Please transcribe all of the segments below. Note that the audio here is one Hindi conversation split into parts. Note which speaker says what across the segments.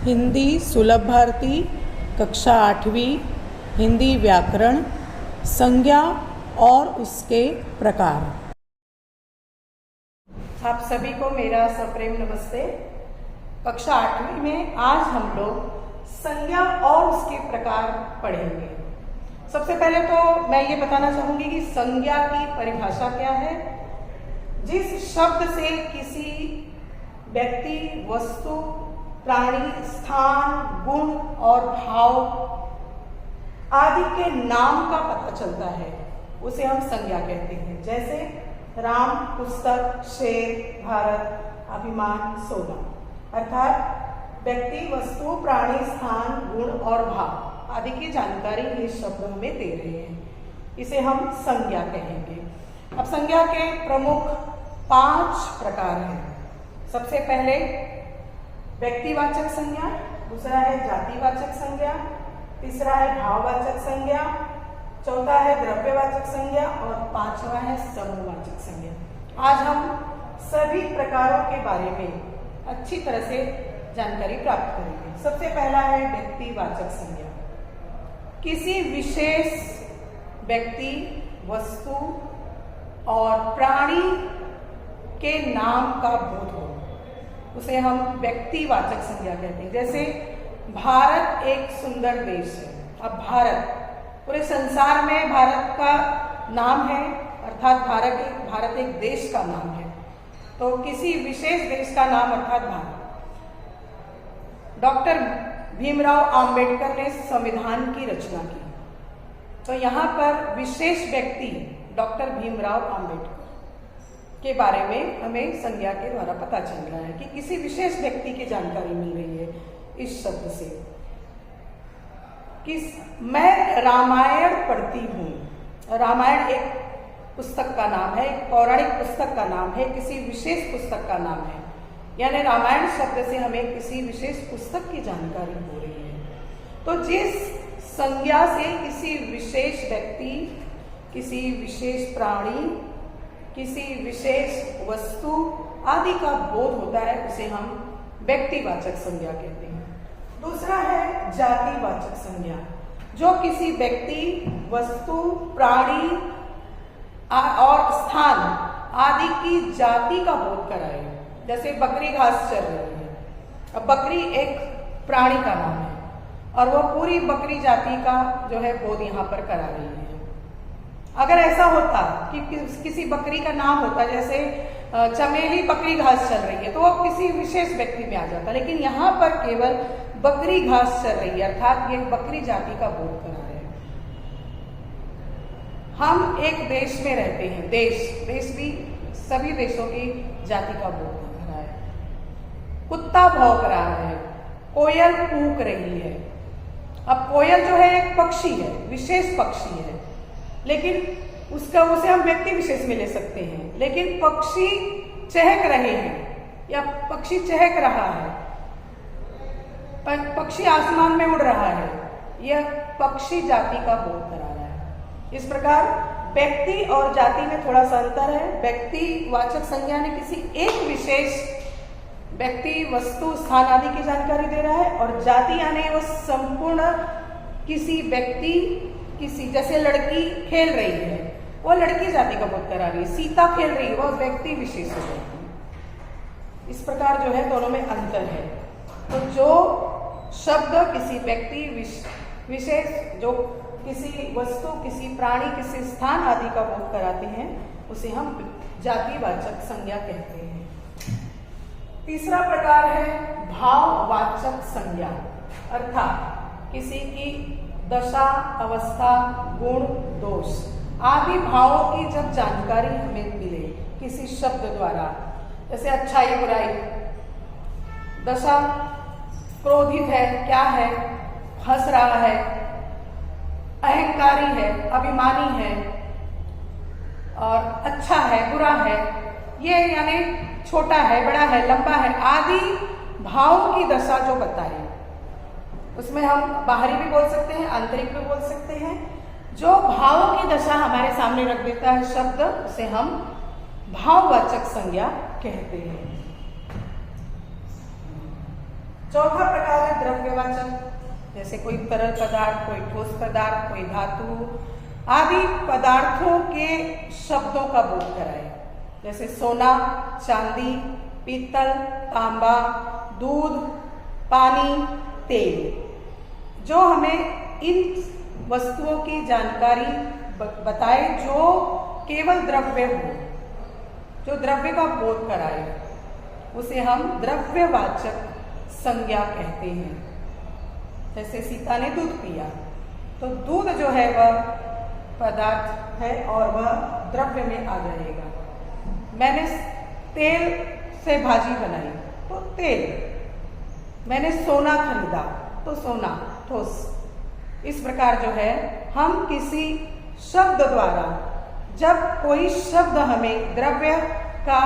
Speaker 1: हिंदी सुलभ भारती कक्षा 8वीं हिंदी व्याकरण संज्ञा और उसके प्रकार।
Speaker 2: आप सभी को मेरा सप्रेम नमस्ते। कक्षा 8वीं में आज हम लोग संज्ञा और उसके प्रकार पढ़ेंगे। सबसे पहले तो मैं ये बताना चाहूंगी कि संज्ञा की परिभाषा क्या है। जिस शब्द से किसी व्यक्ति, वस्तु, प्राणी, स्थान, गुण और भाव आदि के नाम का पता चलता है उसे हम संज्ञा कहते हैं। जैसे राम, पुस्तक, शेर, भारत, अभिमान, सोना। अर्थात व्यक्ति, वस्तु, प्राणी, स्थान, गुण और भाव आदि की जानकारी ये शब्द हमें दे रहे हैं। इसे हम संज्ञा कहेंगे। अब संज्ञा के प्रमुख 5 प्रकार हैं। सबसे पहले व्यक्तिवाचक संज्ञा, दूसरा है जातिवाचक संज्ञा, तीसरा है भाववाचक संज्ञा, चौथा है द्रव्यवाचक संज्ञा और 5वां है समूहवाचक संज्ञा। आज हम सभी प्रकारों के बारे में अच्छी तरह से जानकारी प्राप्त करेंगे। सबसे पहला है व्यक्तिवाचक संज्ञा। किसी विशेष व्यक्ति, वस्तु और प्राणी के नाम का बोध हो उसे हम व्यक्तिवाचक संज्ञा कहते हैं। जैसे भारत एक सुंदर देश है। अब भारत, पूरे संसार में भारत का नाम है, अर्थात भारत एक देश का नाम है। तो किसी विशेष देश का नाम अर्थात भारत। डॉक्टर भीमराव अंबेडकर ने संविधान की रचना की, तो यहाँ पर विशेष व्यक्ति डॉक्टर भीमराव अंबेडकर के बारे में हमें संज्ञा के द्वारा पता चल रहा है कि किसी विशेष व्यक्ति की जानकारी मिल रही है इस शब्द से। मैं रामायण पढ़ती हूँ। रामायण एक पुस्तक का नाम है, एक पौराणिक पुस्तक का नाम है, किसी विशेष पुस्तक का नाम है। यानी रामायण शब्द से हमें किसी विशेष पुस्तक की जानकारी हो रही है। तो जिस संज्ञा से किसी विशेष व्यक्ति, किसी विशेष प्राणी, किसी विशेष वस्तु आदि का बोध होता है उसे हम व्यक्तिवाचक संज्ञा कहते हैं। दूसरा है जातिवाचक संज्ञा, जो किसी व्यक्ति, वस्तु, प्राणी और स्थान आदि की जाति का बोध कराए। जैसे बकरी घास चर रही है। अब बकरी एक प्राणी का नाम है और वो पूरी बकरी जाति का जो है बोध यहाँ पर करा रही है। अगर ऐसा होता कि किसी बकरी का नाम होता, जैसे चमेली बकरी घास चल रही है, तो वो किसी विशेष व्यक्ति में आ जाता। लेकिन यहाँ पर केवल बकरी घास चल रही है, अर्थात ये बकरी जाति का बोध करा रहे हैं। हम एक देश में रहते हैं। देश भी सभी देशों की जाति का बोध कर रहा है। कुत्ता भौंक रहा है, कोयल कूक रही है। अब कोयल जो है एक पक्षी है, विशेष पक्षी है, लेकिन उसे हम व्यक्ति विशेष में ले सकते हैं। लेकिन पक्षी चहक रहे हैं या पक्षी चहक रहा है, पक्षी आसमान में उड़ रहा है, यह पक्षी जाति का बोध करा रहा है। इस प्रकार व्यक्ति और जाति में थोड़ा सा अंतर है। व्यक्तिवाचक संज्ञा ने किसी एक विशेष व्यक्ति, वस्तु, स्थान आदि की जानकारी दे रहा है और जाति यानी वो संपूर्ण किसी व्यक्ति, किसी, जैसे लड़की खेल रही है, वो लड़की जाति का बोध करा रही है। सीता खेल रही है, वो व्यक्ति विशेष हो जाती है। इस प्रकार जो है दोनों में अंतर है। तो जो शब्द किसी व्यक्ति विशेष, जो किसी वस्तु, किसी प्राणी, किसी स्थान आदि का बोध कराते हैं उसे हम जातिवाचक संज्ञा कहते हैं। तीसरा प्रकार है भाववाचक संज्ञा, अर्थात किसी की दशा, अवस्था, गुण, दोष आदि भावों की जब जानकारी हमें मिले किसी शब्द द्वारा, जैसे अच्छाई, बुराई, दशा, क्रोधित है, क्या है, हंस रहा है, अहंकारी है, अभिमानी है और अच्छा है, बुरा है, ये यानी छोटा है, बड़ा है, लंबा है आदि भावों की दशा जो बताए, उसमें हम बाहरी भी बोल सकते हैं, आंतरिक भी बोल सकते हैं। जो भावों की दशा हमारे सामने रख देता है शब्द, उसे हम भाववाचक संज्ञा कहते हैं। चौथा प्रकार है द्रव्यवाचक, जैसे कोई तरल पदार्थ, कोई ठोस पदार्थ, कोई धातु आदि पदार्थों के शब्दों का बोध कराए, जैसे सोना, चांदी, पीतल, तांबा, दूध, पानी, तेल। जो हमें इन वस्तुओं की जानकारी बताए जो केवल द्रव्य हो, जो द्रव्य का बोध कराए, उसे हम द्रव्यवाचक संज्ञा कहते हैं। जैसे सीता ने दूध पिया, तो दूध जो है वह पदार्थ है और वह द्रव्य में आ जाएगा। मैंने तेल से भाजी बनाई तो तेल, मैंने सोना खरीदा तो सोना ठोस। इस प्रकार जो है हम किसी शब्द द्वारा, जब कोई शब्द हमें द्रव्य का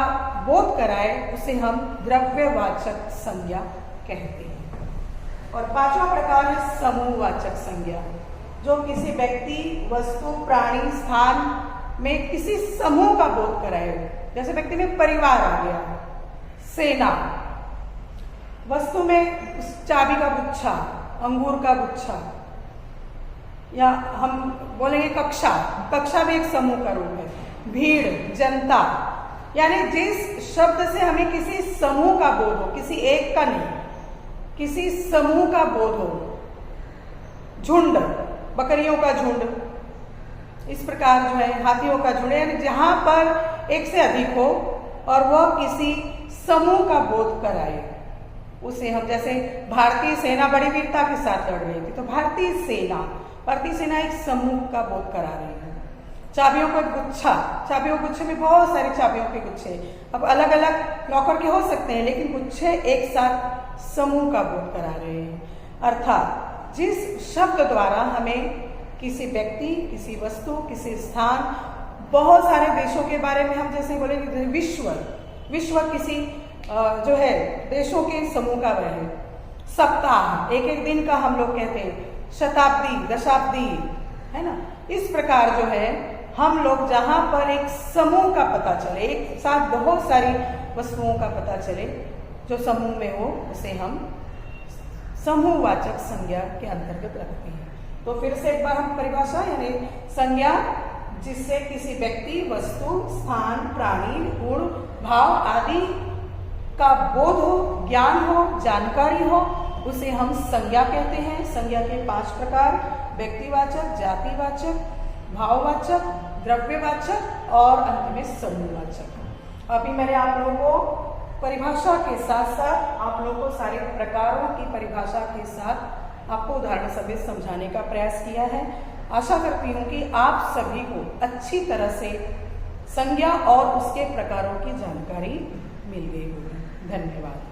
Speaker 2: बोध कराए, उसे हम द्रव्यवाचक संज्ञा कहते हैं। और पांचवा प्रकार है समूहवाचक संज्ञा, जो किसी व्यक्ति, वस्तु, प्राणी, स्थान में किसी समूह का बोध कराए। जैसे व्यक्ति में परिवार आ गया, सेना, वस्तु में चाबी का गुच्छा, अंगूर का गुच्छा, या हम बोलेंगे कक्षा, कक्षा भी एक समूह का रूप है। भीड़, जनता, यानी जिस शब्द से हमें किसी समूह का बोध हो, किसी एक का नहीं, किसी समूह का बोध हो। झुंड, बकरियों का झुंड, इस प्रकार जो है हाथियों का झुंड, यानी जहां पर एक से अधिक हो और वह किसी समूह का बोध कराए, उसे हम, जैसे भारतीय सेना बड़ी वीरता के साथ लड़ रही थी, तो भारतीय सेना एक समूह का बोध करा रही है। चाबियों का गुच्छा, चाबियों के गुच्छे में बहुत सारे चाबियों के गुच्छे, अब अलग अलग लॉकर के हो सकते हैं, लेकिन गुच्छे एक साथ समूह का बोध करा रहे हैं। अर्थात जिस शब्द द्वारा हमें किसी व्यक्ति, किसी वस्तु, किसी स्थान, बहुत सारे देशों के बारे में हम जैसे बोलेंगे विश्व किसी जो है देशों के समूह का वह है। सप्ताह, एक एक दिन का हम लोग कहते हैं। शताब्दी, दशाब्दी, है ना। इस प्रकार जो है हम लोग जहां पर एक समूह का पता चले, एक साथ बहुत सारी वस्तुओं का पता चले जो समूह में हो, उसे हम समूहवाचक संज्ञा के अंतर्गत रखते हैं। तो फिर से एक बार हम परिभाषा, यानी संज्ञा जिससे किसी व्यक्ति, वस्तु, स्थान, प्राणी, गुण, भाव आदि का बोध हो, ज्ञान हो, जानकारी हो, उसे हम संज्ञा कहते हैं। संज्ञा के 5 प्रकार: व्यक्तिवाचक, जातिवाचक, भाववाचक, द्रव्यवाचक और अंत में समूहवाचक। अभी मैंने आप लोगों को परिभाषा के साथ साथ आप लोगों को सारे प्रकारों की परिभाषा के साथ आपको उदाहरण समेत समझाने का प्रयास किया है। आशा करती हूँ कि आप सभी को अच्छी तरह से संज्ञा और उसके प्रकारों की जानकारी मिल गई होगी। धन्यवाद।